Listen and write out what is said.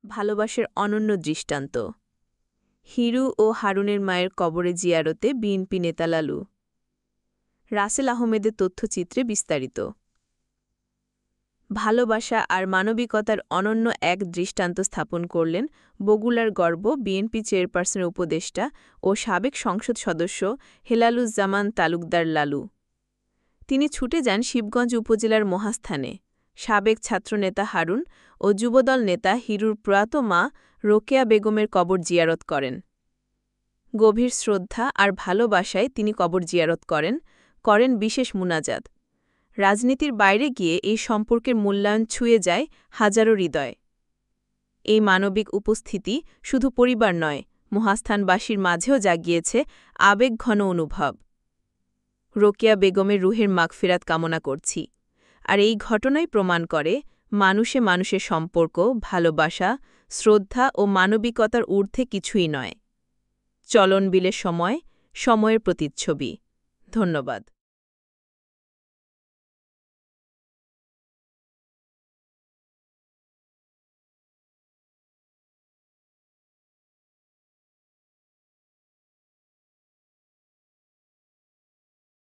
ভালোবাসার অনন্য দৃষ্টান্ত। হিরু ও হারুনের মায়ের কবরে জিয়ারতে বিএনপি নেতা লালু। রাসেল আহমেদের তথ্যচিত্রে বিস্তারিত। ভালোবাসা আর মানবিকতার অনন্য এক দৃষ্টান্ত স্থাপন করলেন বগুড়ার গর্ব বিএনপি চেয়ারপারসনের উপদেষ্টা ও সাবেক সংসদ সদস্য হেলালুজ্জামান তালুকদার লালু। তিনি ছুটে যান শিবগঞ্জ উপজেলার মহাস্থানে সাবেক ছাত্রনেতা হারুন ও যুবদল নেতা হিরুর প্রয়াত মা রোকেয়া বেগমের কবর জিয়ারত করেন। গভীর শ্রদ্ধা আর ভালোবাসায় তিনি কবর জিয়ারত করেন বিশেষ মুনাজাত। রাজনীতির বাইরে গিয়ে এই সম্পর্কের মূল্যায়ন ছুঁয়ে যায় হাজারো হৃদয়। এই মানবিক উপস্থিতি শুধু পরিবার নয়, মহাস্থানবাসীর মাঝেও জাগিয়েছে আবেগঘন অনুভব। রোকেয়া বেগমের রুহের মাগফিরাত কামনা করছি। আর এই ঘটনাই প্রমাণ করে মানুষে মানুষের সম্পর্ক, ভালোবাসা, শ্রদ্ধা ও মানবিকতার ঊর্ধ্বে কিছুই নয়। চলনবিলের সময়ের প্রতিচ্ছবি। ধন্যবাদ।